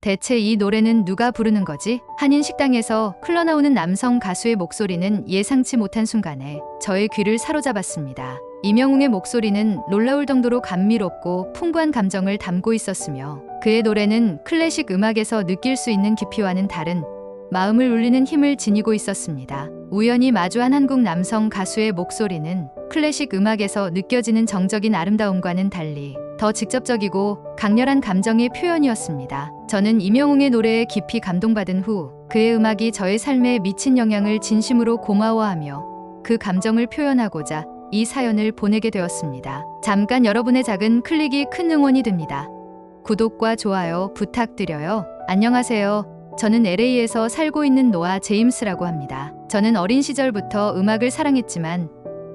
대체 이 노래는 누가 부르는 거지? 한인 식당에서 흘러나오는 남성 가수의 목소리는 예상치 못한 순간에 저의 귀를 사로잡았습니다. 임영웅의 목소리는 놀라울 정도로 감미롭고 풍부한 감정을 담고 있었으며 그의 노래는 클래식 음악에서 느낄 수 있는 깊이와는 다른 마음을 울리는 힘을 지니고 있었습니다. 우연히 마주한 한국 남성 가수의 목소리는 클래식 음악에서 느껴지는 정적인 아름다움과는 달리 더 직접적이고 강렬한 감정의 표현이었습니다. 저는 임영웅의 노래에 깊이 감동받은 후 그의 음악이 저의 삶에 미친 영향을 진심으로 고마워하며 그 감정을 표현하고자 이 사연을 보내게 되었습니다. 잠깐 여러분의 작은 클릭이 큰 응원이 됩니다. 구독과 좋아요 부탁드려요. 안녕하세요. 저는 LA에서 살고 있는 노아 제임스라고 합니다. 저는 어린 시절부터 음악을 사랑했지만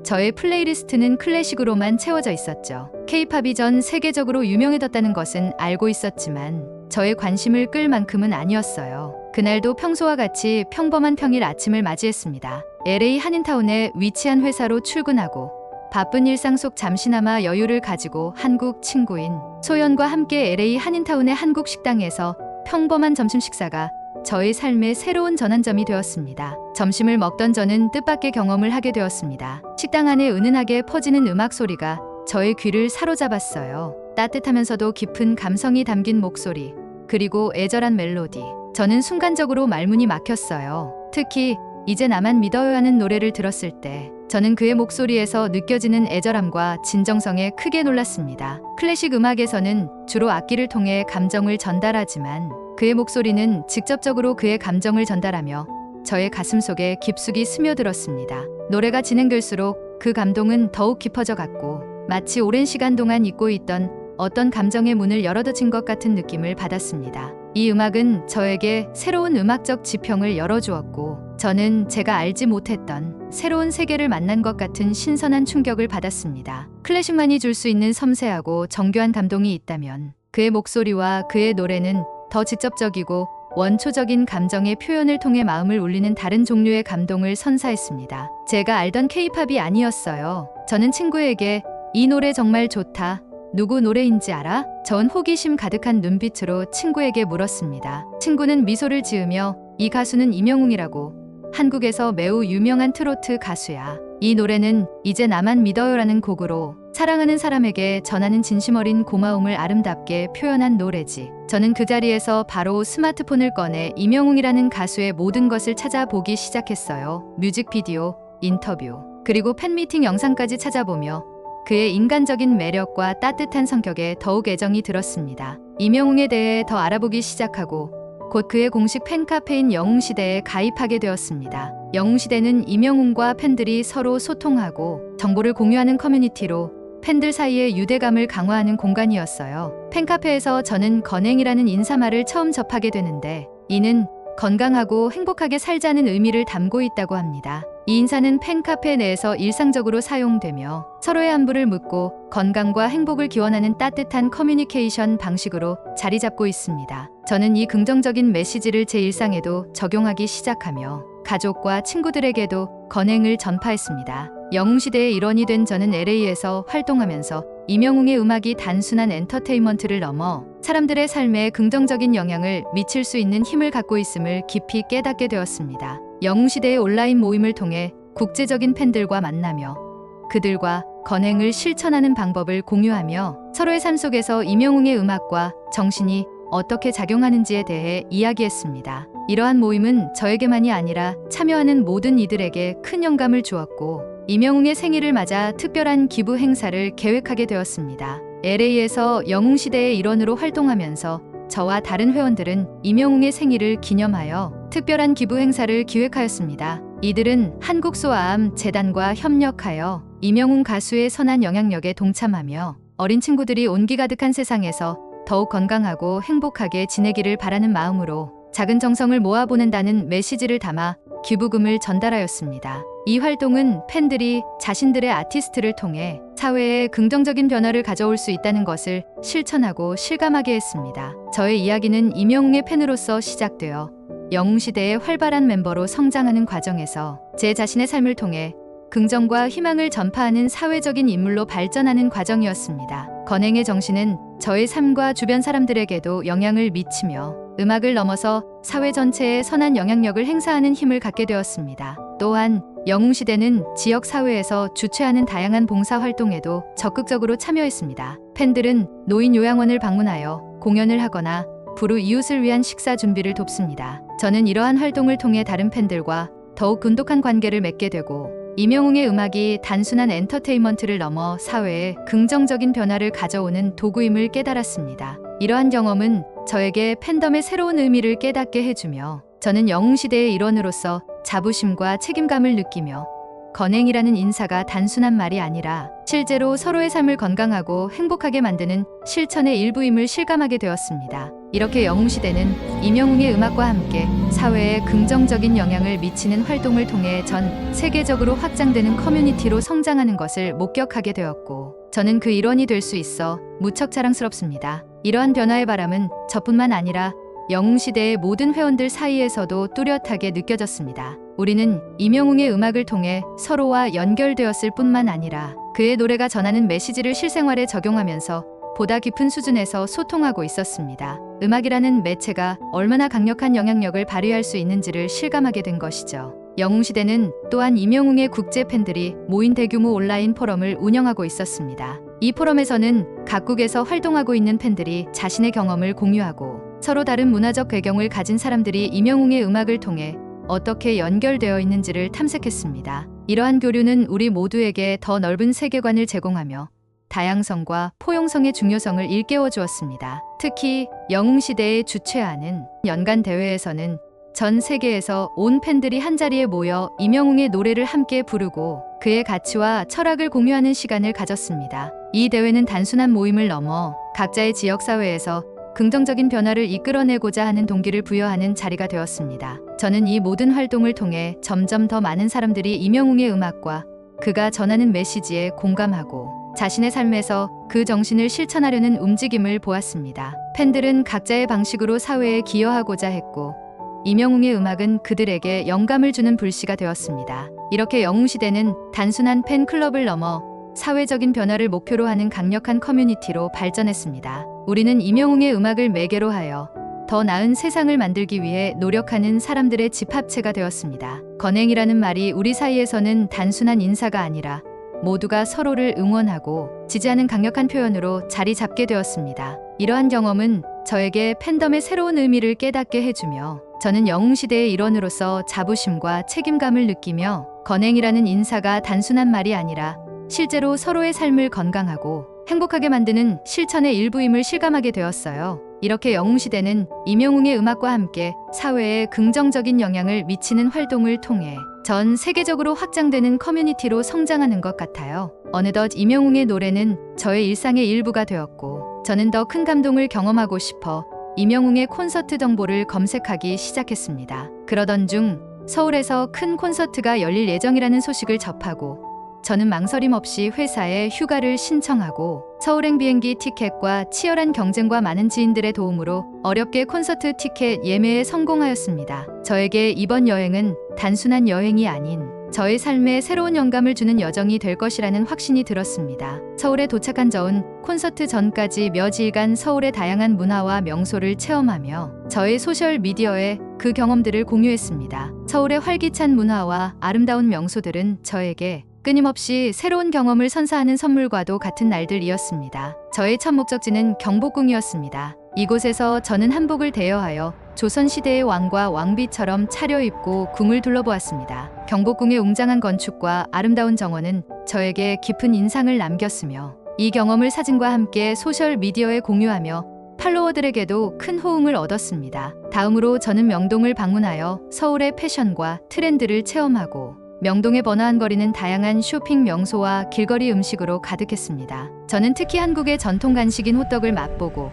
저의 플레이리스트는 클래식으로만 채워져 있었죠. K-팝이 전 세계적으로 유명해졌다는 것은 알고 있었지만 저의 관심을 끌 만큼은 아니었어요. 그날도 평소와 같이 평범한 평일 아침을 맞이했습니다. LA 한인타운에 위치한 회사로 출근하고 바쁜 일상 속 잠시나마 여유를 가지고 한국 친구인 소연과 함께 LA 한인타운의 한국 식당에서 평범한 점심 식사가 저의 삶의 새로운 전환점이 되었습니다. 점심을 먹던 저는 뜻밖의 경험을 하게 되었습니다. 식당 안에 은은하게 퍼지는 음악 소리가 저의 귀를 사로잡았어요. 따뜻하면서도 깊은 감성이 담긴 목소리, 그리고 애절한 멜로디. 저는 순간적으로 말문이 막혔어요. 특히 이제 나만 믿어요 하는 노래를 들었을 때 저는 그의 목소리에서 느껴지는 애절함과 진정성에 크게 놀랐습니다. 클래식 음악에서는 주로 악기를 통해 감정을 전달하지만 그의 목소리는 직접적으로 그의 감정을 전달하며 저의 가슴 속에 깊숙이 스며들었습니다. 노래가 진행될수록 그 감동은 더욱 깊어져 갔고 마치 오랜 시간 동안 잊고 있던 어떤 감정의 문을 열어젖힌 것 같은 느낌을 받았습니다. 이 음악은 저에게 새로운 음악적 지평을 열어주었고 저는 제가 알지 못했던 새로운 세계를 만난 것 같은 신선한 충격을 받았습니다. 클래식만이 줄 수 있는 섬세하고 정교한 감동이 있다면 그의 목소리와 그의 노래는 더 직접적이고 원초적인 감정의 표현을 통해 마음을 울리는 다른 종류의 감동을 선사했습니다. 제가 알던 K-팝이 아니었어요. 저는 친구에게 이 노래 정말 좋다. 누구 노래인지 알아? 전 호기심 가득한 눈빛으로 친구에게 물었습니다. 친구는 미소를 지으며 이 가수는 임영웅이라고 한국에서 매우 유명한 트로트 가수야. 이 노래는 이제 나만 믿어요라는 곡으로 사랑하는 사람에게 전하는 진심 어린 고마움을 아름답게 표현한 노래지. 저는 그 자리에서 바로 스마트폰을 꺼내 임영웅이라는 가수의 모든 것을 찾아보기 시작했어요. 뮤직비디오, 인터뷰, 그리고 팬미팅 영상까지 찾아보며 그의 인간적인 매력과 따뜻한 성격에 더욱 애정이 들었습니다. 임영웅에 대해 더 알아보기 시작하고 곧 그의 공식 팬카페인 영웅시대에 가입하게 되었습니다. 영웅시대는 임영웅과 팬들이 서로 소통하고 정보를 공유하는 커뮤니티로 팬들 사이의 유대감을 강화하는 공간이었어요. 팬카페에서 저는 건행이라는 인사말을 처음 접하게 되는데 이는 건강하고 행복하게 살자는 의미를 담고 있다고 합니다. 이 인사는 팬카페 내에서 일상적으로 사용되며 서로의 안부를 묻고 건강과 행복을 기원하는 따뜻한 커뮤니케이션 방식으로 자리 잡고 있습니다. 저는 이 긍정적인 메시지를 제 일상에도 적용하기 시작하며 가족과 친구들에게도 건행을 전파했습니다. 영웅시대의 일원이 된 저는 LA에서 활동하면서 임영웅의 음악이 단순한 엔터테인먼트를 넘어 사람들의 삶에 긍정적인 영향을 미칠 수 있는 힘을 갖고 있음을 깊이 깨닫게 되었습니다. 영웅시대의 온라인 모임을 통해 국제적인 팬들과 만나며 그들과 건행을 실천하는 방법을 공유하며 서로의 삶 속에서 임영웅의 음악과 정신이 어떻게 작용하는지에 대해 이야기했습니다. 이러한 모임은 저에게만이 아니라 참여하는 모든 이들에게 큰 영감을 주었고 임영웅의 생일을 맞아 특별한 기부 행사를 계획하게 되었습니다. LA에서 영웅시대의 일원으로 활동하면서 저와 다른 회원들은 임영웅의 생일을 기념하여 특별한 기부 행사를 기획하였습니다. 이들은 한국소아암 재단과 협력하여 임영웅 가수의 선한 영향력에 동참하며 어린 친구들이 온기 가득한 세상에서 더욱 건강하고 행복하게 지내기를 바라는 마음으로 작은 정성을 모아보낸다는 메시지를 담아 기부금을 전달하였습니다. 이 활동은 팬들이 자신들의 아티스트를 통해 사회에 긍정적인 변화를 가져올 수 있다는 것을 실천하고 실감하게 했습니다. 저의 이야기는 임영웅의 팬으로서 시작되어 영웅시대의 활발한 멤버로 성장하는 과정에서 제 자신의 삶을 통해 긍정과 희망을 전파하는 사회적인 인물로 발전하는 과정이었습니다. 건행의 정신은 저의 삶과 주변 사람들에게도 영향을 미치며 음악을 넘어서 사회 전체에 선한 영향력을 행사하는 힘을 갖게 되었습니다. 또한 영웅시대는 지역 사회에서 주최하는 다양한 봉사 활동에도 적극적으로 참여했습니다. 팬들은 노인 요양원을 방문하여 공연을 하거나 불우 이웃을 위한 식사 준비를 돕습니다. 저는 이러한 활동을 통해 다른 팬들과 더욱 돈독한 관계를 맺게 되고 임영웅의 음악이 단순한 엔터테인먼트를 넘어 사회에 긍정적인 변화를 가져오는 도구임을 깨달았습니다. 이러한 경험은 저에게 팬덤의 새로운 의미를 깨닫게 해주며 저는 영웅시대의 일원으로서 자부심과 책임감을 느끼며 건행이라는 인사가 단순한 말이 아니라 실제로 서로의 삶을 건강하고 행복하게 만드는 실천의 일부임을 실감하게 되었습니다. 이렇게 영웅시대는 임영웅의 음악과 함께 사회에 긍정적인 영향을 미치는 활동을 통해 전 세계적으로 확장되는 커뮤니티로 성장하는 것을 목격하게 되었고 저는 그 일원이 될 수 있어 무척 자랑스럽습니다. 이러한 변화의 바람은 저뿐만 아니라 영웅시대의 모든 회원들 사이에서도 뚜렷하게 느껴졌습니다. 우리는 임영웅의 음악을 통해 서로와 연결되었을 뿐만 아니라 그의 노래가 전하는 메시지를 실생활에 적용하면서 보다 깊은 수준에서 소통하고 있었습니다. 음악이라는 매체가 얼마나 강력한 영향력을 발휘할 수 있는지를 실감하게 된 것이죠. 영웅시대는 또한 임영웅의 국제 팬들이 모인 대규모 온라인 포럼을 운영하고 있었습니다. 이 포럼에서는 각국에서 활동하고 있는 팬들이 자신의 경험을 공유하고 서로 다른 문화적 배경을 가진 사람들이 임영웅의 음악을 통해 어떻게 연결되어 있는지를 탐색했습니다. 이러한 교류는 우리 모두에게 더 넓은 세계관을 제공하며 다양성과 포용성의 중요성을 일깨워 주었습니다. 특히 영웅시대에 주최하는 연간 대회에서는 전 세계에서 온 팬들이 한자리에 모여 임영웅의 노래를 함께 부르고 그의 가치와 철학을 공유하는 시간을 가졌습니다. 이 대회는 단순한 모임을 넘어 각자의 지역사회에서 긍정적인 변화를 이끌어내고자 하는 동기를 부여하는 자리가 되었습니다. 저는 이 모든 활동을 통해 점점 더 많은 사람들이 임영웅의 음악과 그가 전하는 메시지에 공감하고 자신의 삶에서 그 정신을 실천하려는 움직임을 보았습니다. 팬들은 각자의 방식으로 사회에 기여하고자 했고 임영웅의 음악은 그들에게 영감을 주는 불씨가 되었습니다. 이렇게 영웅시대는 단순한 팬클럽을 넘어 사회적인 변화를 목표로 하는 강력한 커뮤니티로 발전했습니다. 우리는 임영웅의 음악을 매개로 하여 더 나은 세상을 만들기 위해 노력하는 사람들의 집합체가 되었습니다. 건행이라는 말이 우리 사이에서는 단순한 인사가 아니라 모두가 서로를 응원하고 지지하는 강력한 표현으로 자리 잡게 되었습니다. 이러한 경험은 저에게 팬덤의 새로운 의미를 깨닫게 해주며 저는 영웅시대의 일원으로서 자부심과 책임감을 느끼며 건행이라는 인사가 단순한 말이 아니라 실제로 서로의 삶을 건강하고 행복하게 만드는 실천의 일부임을 실감하게 되었어요. 이렇게 영웅시대는 임영웅의 음악과 함께 사회에 긍정적인 영향을 미치는 활동을 통해 전 세계적으로 확장되는 커뮤니티로 성장하는 것 같아요. 어느덧 임영웅의 노래는 저의 일상의 일부가 되었고 저는 더 큰 감동을 경험하고 싶어 임영웅의 콘서트 정보를 검색하기 시작했습니다. 그러던 중 서울에서 큰 콘서트가 열릴 예정이라는 소식을 접하고 저는 망설임 없이 회사에 휴가를 신청하고 서울행 비행기 티켓과 치열한 경쟁과 많은 지인들의 도움으로 어렵게 콘서트 티켓 예매에 성공하였습니다. 저에게 이번 여행은 단순한 여행이 아닌 저의 삶에 새로운 영감을 주는 여정이 될 것이라는 확신이 들었습니다. 서울에 도착한 저는 콘서트 전까지 몇일간 서울의 다양한 문화와 명소를 체험하며 저의 소셜미디어에 그 경험들을 공유했습니다. 서울의 활기찬 문화와 아름다운 명소들은 저에게 끊임없이 새로운 경험을 선사하는 선물과도 같은 날들이었습니다. 저의 첫 목적지는 경복궁이었습니다. 이곳에서 저는 한복을 대여하여 조선시대의 왕과 왕비처럼 차려입고 궁을 둘러보았습니다. 경복궁의 웅장한 건축과 아름다운 정원은 저에게 깊은 인상을 남겼으며 이 경험을 사진과 함께 소셜미디어에 공유하며 팔로워들에게도 큰 호응을 얻었습니다. 다음으로 저는 명동을 방문하여 서울의 패션과 트렌드를 체험하고 명동의 번화한 거리는 다양한 쇼핑 명소와 길거리 음식으로 가득했습니다. 저는 특히 한국의 전통 간식인 호떡을 맛보고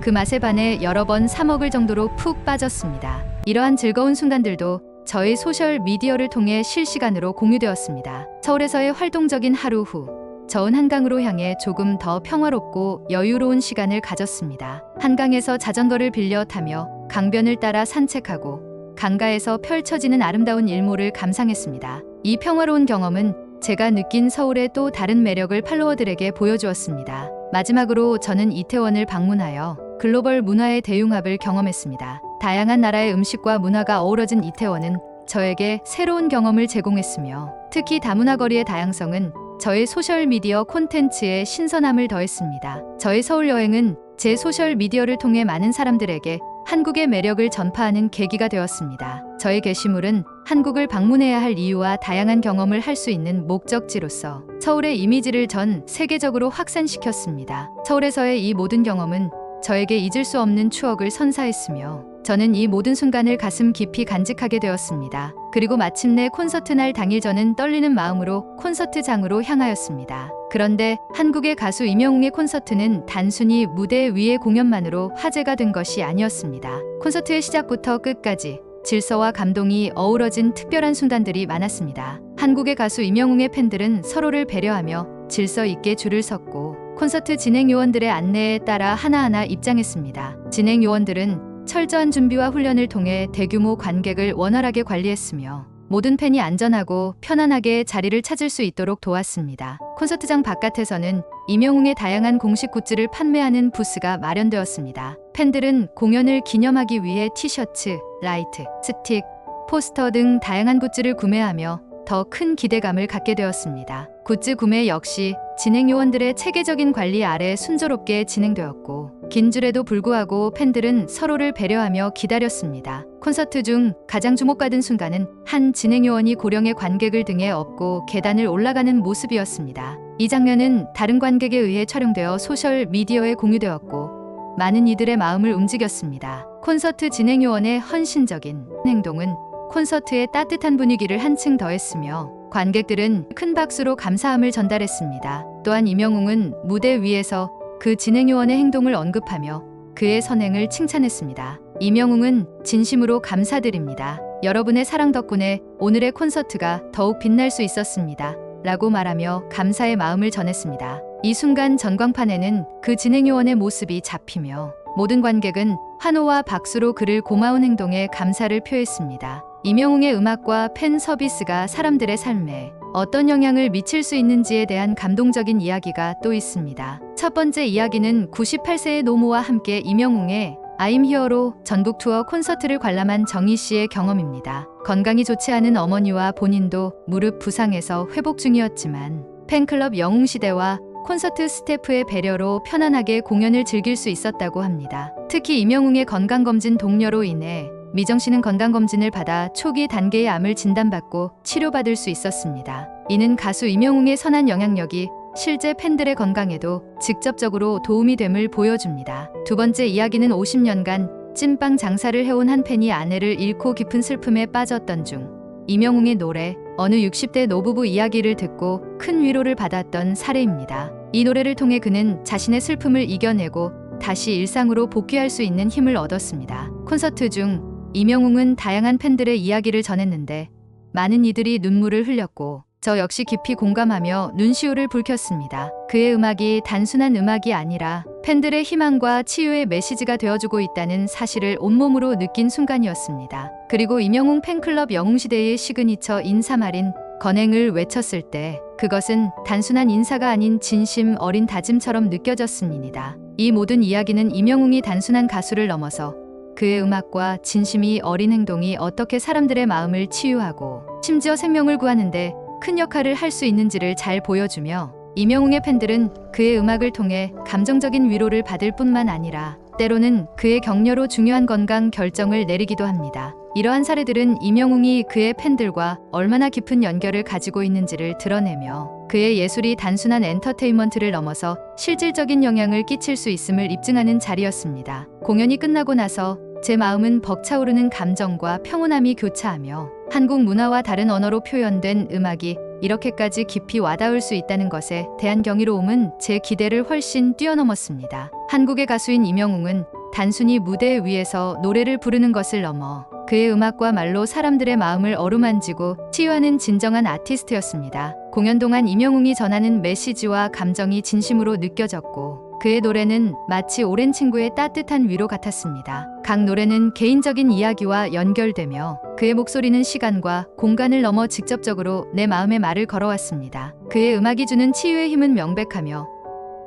그 맛에 반해 여러 번 사 먹을 정도로 푹 빠졌습니다. 이러한 즐거운 순간들도 저희 소셜 미디어를 통해 실시간으로 공유되었습니다. 서울에서의 활동적인 하루 후 저은 한강으로 향해 조금 더 평화롭고 여유로운 시간을 가졌습니다. 한강에서 자전거를 빌려 타며 강변을 따라 산책하고 강가에서 펼쳐지는 아름다운 일몰을 감상했습니다. 이 평화로운 경험은 제가 느낀 서울의 또 다른 매력을 팔로워들에게 보여주었습니다. 마지막으로 저는 이태원을 방문하여 글로벌 문화의 대융합을 경험했습니다. 다양한 나라의 음식과 문화가 어우러진 이태원은 저에게 새로운 경험을 제공했으며 특히 다문화거리의 다양성은 저의 소셜미디어 콘텐츠에 신선함을 더했습니다. 저의 서울 여행은 제 소셜미디어를 통해 많은 사람들에게 한국의 매력을 전파하는 계기가 되었습니다. 저의 게시물은 한국을 방문해야 할 이유와 다양한 경험을 할 수 있는 목적지로서 서울의 이미지를 전 세계적으로 확산시켰습니다. 서울에서의 이 모든 경험은 저에게 잊을 수 없는 추억을 선사했으며 저는 이 모든 순간을 가슴 깊이 간직하게 되었습니다. 그리고 마침내 콘서트 날 당일 저는 떨리는 마음으로 콘서트장으로 향하였습니다. 그런데 한국의 가수 임영웅의 콘서트는 단순히 무대 위의 공연만으로 화제가 된 것이 아니었습니다. 콘서트의 시작부터 끝까지 질서와 감동이 어우러진 특별한 순간들이 많았습니다. 한국의 가수 임영웅의 팬들은 서로를 배려하며 질서 있게 줄을 섰고 콘서트 진행 요원들의 안내에 따라 하나하나 입장했습니다. 진행 요원들은 철저한 준비와 훈련을 통해 대규모 관객을 원활하게 관리했으며 모든 팬이 안전하고 편안하게 자리를 찾을 수 있도록 도왔습니다. 콘서트장 바깥에서는 임영웅의 다양한 공식 굿즈를 판매하는 부스가 마련되었습니다. 팬들은 공연을 기념하기 위해 티셔츠, 라이트, 스틱, 포스터 등 다양한 굿즈를 구매하며 더 큰 기대감을 갖게 되었습니다. 굿즈 구매 역시 진행 요원들의 체계적인 관리 아래 순조롭게 진행되었고 긴 줄에도 불구하고 팬들은 서로를 배려하며 기다렸습니다. 콘서트 중 가장 주목받은 순간은 한 진행 요원이 고령의 관객을 등에 업고 계단을 올라가는 모습이었습니다. 이 장면은 다른 관객에 의해 촬영되어 소셜 미디어에 공유되었고 많은 이들의 마음을 움직였습니다. 콘서트 진행 요원의 헌신적인 행동은 콘서트의 따뜻한 분위기를 한층 더했으며 관객들은 큰 박수로 감사함을 전달했습니다. 또한 임영웅은 무대 위에서 그 진행 요원의 행동을 언급하며 그의 선행을 칭찬했습니다. 임영웅은 진심으로 감사드립니다. 여러분의 사랑 덕분에 오늘의 콘서트가 더욱 빛날 수 있었습니다. 라고 말하며 감사의 마음을 전했습니다. 이 순간 전광판에는 그 진행 요원의 모습이 잡히며 모든 관객은 환호와 박수로 그를 고마운 행동에 감사를 표했습니다. 임영웅의 음악과 팬 서비스가 사람들의 삶에 어떤 영향을 미칠 수 있는지에 대한 감동적인 이야기가 또 있습니다. 첫 번째 이야기는 98세의 노모와 함께 임영웅의 I'm Here로 전국 투어 콘서트를 관람한 정희 씨의 경험입니다. 건강이 좋지 않은 어머니와 본인도 무릎 부상에서 회복 중이었지만 팬클럽 영웅시대와 콘서트 스태프의 배려로 편안하게 공연을 즐길 수 있었다고 합니다. 특히 임영웅의 건강검진 동료로 인해 미정 씨는 건강검진을 받아 초기 단계의 암을 진단받고 치료받을 수 있었습니다. 이는 가수 임영웅의 선한 영향력이 실제 팬들의 건강에도 직접적으로 도움이 됨을 보여줍니다. 두 번째 이야기는 50년간 찐빵 장사를 해온 한 팬이 아내를 잃고 깊은 슬픔에 빠졌던 중 임영웅의 노래 어느 60대 노부부 이야기를 듣고 큰 위로를 받았던 사례입니다. 이 노래를 통해 그는 자신의 슬픔을 이겨내고 다시 일상으로 복귀할 수 있는 힘을 얻었습니다. 콘서트 중 임영웅은 다양한 팬들의 이야기를 전했는데 많은 이들이 눈물을 흘렸고 저 역시 깊이 공감하며 눈시울을 붉혔습니다. 그의 음악이 단순한 음악이 아니라 팬들의 희망과 치유의 메시지가 되어주고 있다는 사실을 온몸으로 느낀 순간이었습니다. 그리고 임영웅 팬클럽 영웅시대의 시그니처 인사말인 건행을 외쳤을 때 그것은 단순한 인사가 아닌 진심 어린 다짐처럼 느껴졌습니다. 이 모든 이야기는 임영웅이 단순한 가수를 넘어서 그의 음악과 진심이 어린 행동이 어떻게 사람들의 마음을 치유하고 심지어 생명을 구하는데 큰 역할을 할 수 있는지를 잘 보여주며 임영웅의 팬들은 그의 음악을 통해 감정적인 위로를 받을 뿐만 아니라 때로는 그의 격려로 중요한 건강 결정을 내리기도 합니다. 이러한 사례들은 임영웅이 그의 팬들과 얼마나 깊은 연결을 가지고 있는지를 드러내며 그의 예술이 단순한 엔터테인먼트를 넘어서 실질적인 영향을 끼칠 수 있음을 입증하는 자리였습니다. 공연이 끝나고 나서 제 마음은 벅차오르는 감정과 평온함이 교차하며 한국 문화와 다른 언어로 표현된 음악이 이렇게까지 깊이 와닿을 수 있다는 것에 대한 경이로움은 제 기대를 훨씬 뛰어넘었습니다. 한국의 가수인 임영웅은 단순히 무대 위에서 노래를 부르는 것을 넘어 그의 음악과 말로 사람들의 마음을 어루만지고 치유하는 진정한 아티스트였습니다. 공연 동안 임영웅이 전하는 메시지와 감정이 진심으로 느껴졌고 그의 노래는 마치 오랜 친구의 따뜻한 위로 같았습니다. 각 노래는 개인적인 이야기와 연결되며 그의 목소리는 시간과 공간을 넘어 직접적으로 내 마음의 말을 걸어왔습니다. 그의 음악이 주는 치유의 힘은 명백하며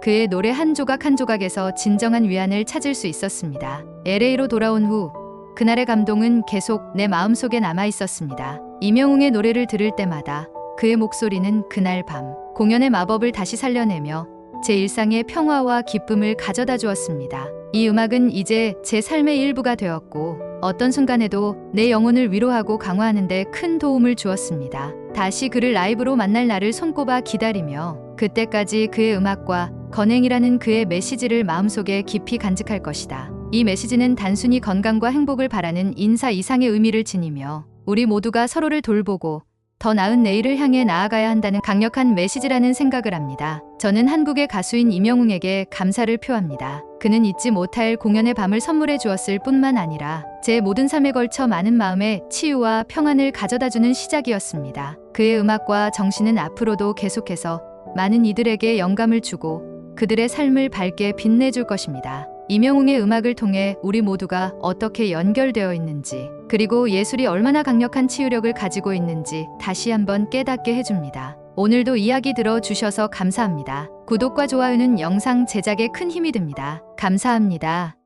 그의 노래 한 조각 한 조각에서 진정한 위안을 찾을 수 있었습니다. LA로 돌아온 후 그날의 감동은 계속 내 마음속에 남아 있었습니다. 임영웅의 노래를 들을 때마다 그의 목소리는 그날 밤 공연의 마법을 다시 살려내며 제 일상의 평화와 기쁨을 가져다 주었습니다. 이 음악은 이제 제 삶의 일부가 되었고 어떤 순간에도 내 영혼을 위로하고 강화하는 데 큰 도움을 주었습니다. 다시 그를 라이브로 만날 날을 손꼽아 기다리며 그때까지 그의 음악과 건행이라는 그의 메시지를 마음속에 깊이 간직할 것이다. 이 메시지는 단순히 건강과 행복을 바라는 인사 이상의 의미를 지니며 우리 모두가 서로를 돌보고 더 나은 내일을 향해 나아가야 한다는 강력한 메시지라는 생각을 합니다. 저는 한국의 가수인 임영웅에게 감사를 표합니다. 그는 잊지 못할 공연의 밤을 선물해 주었을 뿐만 아니라 제 모든 삶에 걸쳐 많은 마음의 치유와 평안을 가져다주는 시작이었습니다. 그의 음악과 정신은 앞으로도 계속해서 많은 이들에게 영감을 주고 그들의 삶을 밝게 빛내줄 것입니다. 임영웅의 음악을 통해 우리 모두가 어떻게 연결되어 있는지 그리고 예술이 얼마나 강력한 치유력을 가지고 있는지 다시 한번 깨닫게 해줍니다. 오늘도 이야기 들어주셔서 감사합니다. 구독과 좋아요는 영상 제작에 큰 힘이 됩니다. 감사합니다.